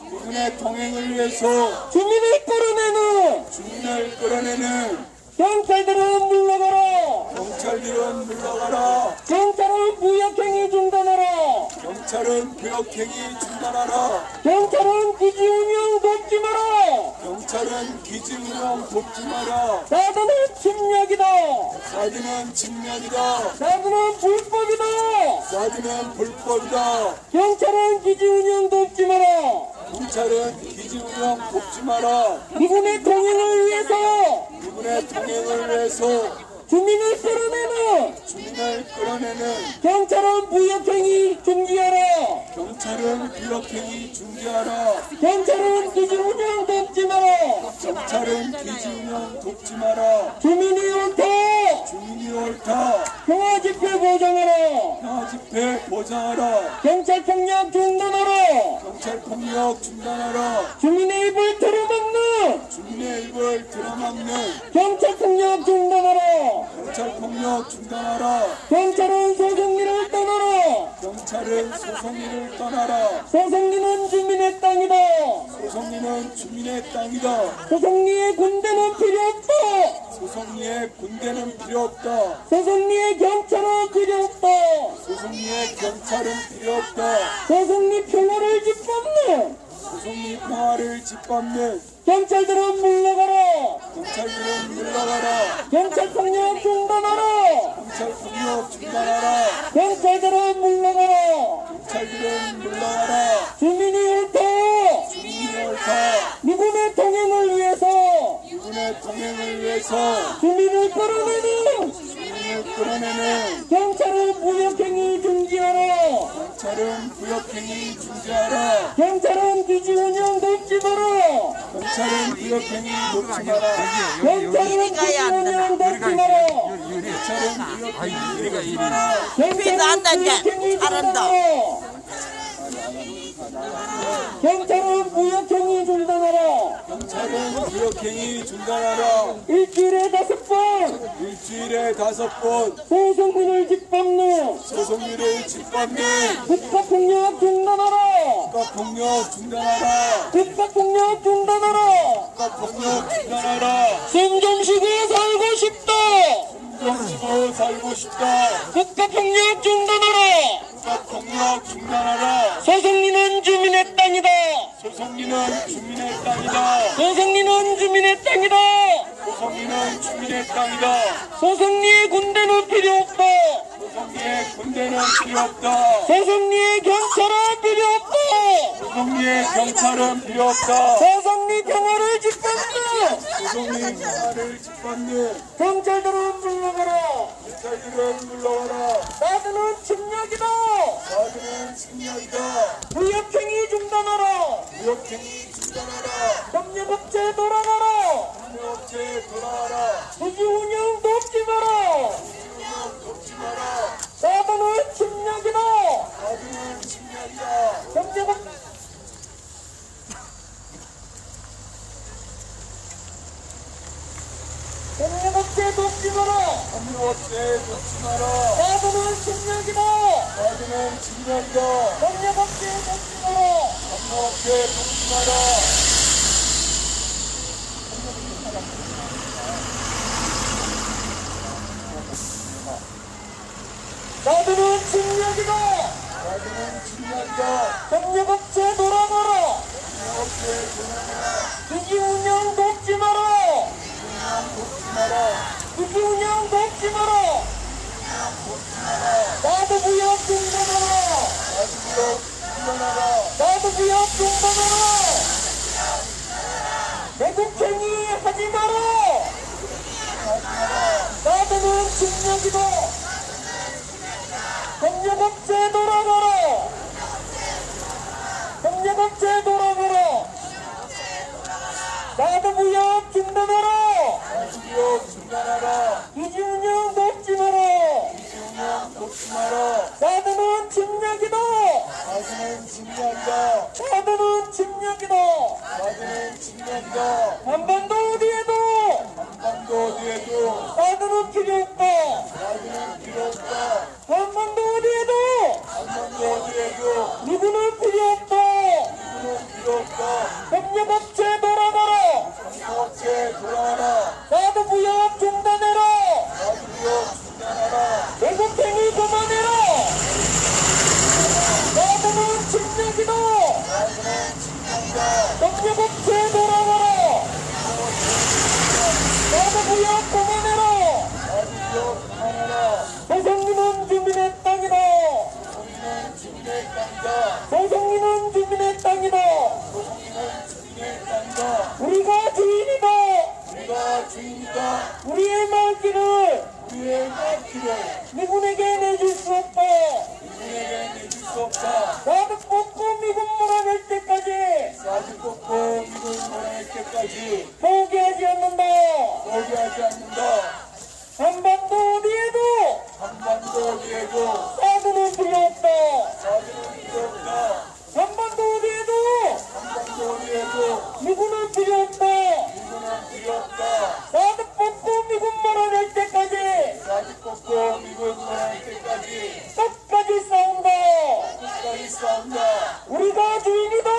미군의 통행을 위해서 주민을 끌어내는 주민을 끌어내는 경찰들은 물러가라. 경찰들은 물러가라. 경찰은 부역행위 중단하라. 경찰은 부역행위 중단하라. 경찰은 기지 운영 돕지 마라. 경찰은 기지 운영 돕지 마라. 사드는 침략이다. 사드는 침략이다. 사드는 불법이다. 사드는 불법이다. 경찰은 기지 운영 돕지 마라. 경찰은 기지 운영 돕지 마라. 미군의 통행을 위해서 미군의 통행을 위해서 주민을 끌어내는 주민을 끌어내는 경찰은 부역행위 중지하라. 경찰은 부역행위 중지하라. 경찰은 기지 운영 돕지 마라. 경찰은 기지 기지운영 돕지 마라. 주민이 옳다. 주민이 옳다. 평화 집회 보장하라. 평화 집회 보장하라. 경찰 폭력 중단하라. 경찰 폭력 중단하라. 주민의 입을 틀어막는 주민의 입을 들어막는 경찰 폭력 중단하라. 경찰 폭력 중단하라. 경찰은 소송리를 떠나라. 경찰은 소송리를 떠나라. 소송리는 주민의 땅이다. 소송리는 주민의 땅이다. 소송리의 군대는 필요 없다. 소송리에 군대는 필요 없다. 소송리의 경찰은 필요 없다. 소송리에 경찰은 필요 없다. 소송리 평화를 짓밟는 소송리 평화를 짓밟는 경찰들은 물러가라. 경찰들은 물러가라. 경찰 폭력 중단하라. 경찰 폭력 중단하라. 경찰들은 물러가라. 경찰들은 물러가라. 주민이 옳다. 주민이 옳다. 미군의 동행을 위해서 이분의 동행을 위해서 주민을 끌어내는 주민을 끌어내는 경찰은 무역행위 중지하라. 경찰은 구역행위 중지하라. 경찰은 기지운영 돕지 마라. 경찰은 구역행위 돕지 마라. 경찰은 기지운영 돕지 마라. 경찰은 구역행위 돕지 마라. 경찰은 무역행위 중단하라. 경찰은 무역행위 중단하라. 경찰은 구역행위 중단하라. 일주일에 5번 일주일에 5번 소송민을 짓밟는 소송리를 짓밟는 국가폭력 중단하라. 국가폭력 중단하라. 국가폭력 중단하라. 국가폭력 중단하라. 숨 좀 쉬고 살고 싶다. 숨 쉬고 살고 싶다. 국가폭력 중단하라. 국가폭력 중단하라. 소송리는 주민의 땅이다. 소송리는 주민의 땅이다. 소송리는 주민의 땅이다. 소송리는 주민의 땅이다. 소송리의 군대는 필요 없다. 소송리의 군대는 필요 없다. 소송리의 경찰은 필요 없다. 소송리의 경찰은 필요 없다. 소송리 평화를 짓밟는 소송리 평화를 짓밟는 경찰들은 물러가라. 경찰들은 물러가라. 나드는 침략이다. 나들은 침략이다. 무역행위 중단하라. 무역행위 중단하라. 협력업체 돌아가라. 협력업체 돌아와라. 기지운영 돕지 마라. 기지운영 돕지 마라. 나드는 침략이다. 나들은 침략이다. 협력업체 돕지 마라. 협력업체 돕지 마라. 나드는 침략이다. 나들은 침략이다. 협력업체 돕지 마라. 협력업체 돕지 마라. 나드는 침략이다. 나들은 침략이다. 협력업체 돌아가라. 협력업체 돌아와라. 기지운영 돕지 마라. 돕지 마라. 기지운영 돕지 마라. 나도 무역 중단하라. 나들은 중단하라. 나도 무역 중단하라. 외국행위 하지 마라. 나도는 침략이다. 협력업체 돌아가라. 협력업체 돌아가라. 나도 무역 중단하라. 나들은 중단하라. 기지운영 돕지 마라. 기지운영 돕지 마라. 나도는 침략이다. 나들은 침략이다. 나도는 침략이다. 나들은 침략이다. 한반도 어디에도 한반도 어디에도 나도는 필요 없다. 나들은 필요 없다. 한반도 어디에도 한반도 어디에도 미군은 필요 없다. 미군은 필요 없다. 협력업체 돌아가라. 협력업체 돌아와라. 나도 무역 중단해라. 나도 무역 중단하라. 외국행위 그만해라. 나도는 침략이다. 나들은 침략이다. 협력업체 돌아가라. 나도 무역 그만해라. 나도 무역 그만하라. 소송리는 주민의 땅이다. 소송리는 주민의 땅이다. 소송리는 주민의 땅이다. 소송리는 주민의 땅이다. 우리가 주인이다. 우리가 주인이다. 우리의 말귀를 우리의 말길을 미군에게 내줄 수 없다. 미군에게 내줄 수 없다. 나도 뽑고 미군 몰아낼 때까지 사드 뽑고 미군 몰아낼 때까지 포기하지 않는다. 어디에도 사드는 필요 없다. 사드는 필요 없다. 한반도 어디에도 한반도 어디에도 미군은 필요 없다. 미군은 필요 없다. 사드 뽑고 미군 몰아낼 때까지 사드 뽑고 미군 말할 때까지 끝까지 싸운다. 끝까지 싸운다. 우리가 주인이다.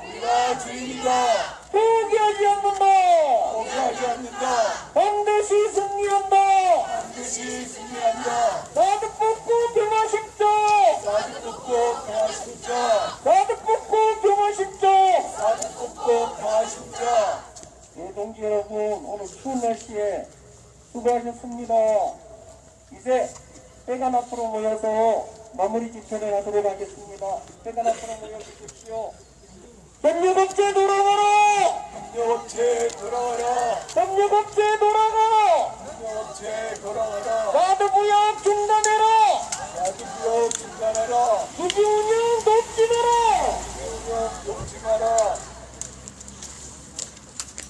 우리가 주인이다. 포기하지 않는다. 포기하지 않는다. 반드시 승리한다. 반드시 승리한다. 사드 뽑고 평화 심자. 사드 뽑고 평화 심자. 사드 뽑고 평화 심자. 사드 뽑고 평화 심자. 네, 동지 여러분, 오늘 추운 날씨에 수고하셨습니다. 이제 회관 앞으로 모여서 마무리 집회를 하도록 하겠습니다. 회관 앞으로 모여주십시오. 협력업체 돌아가라! 협력업체 돌아와라. 협력업체 돌아가라! 협력업체 돌아와라. 사드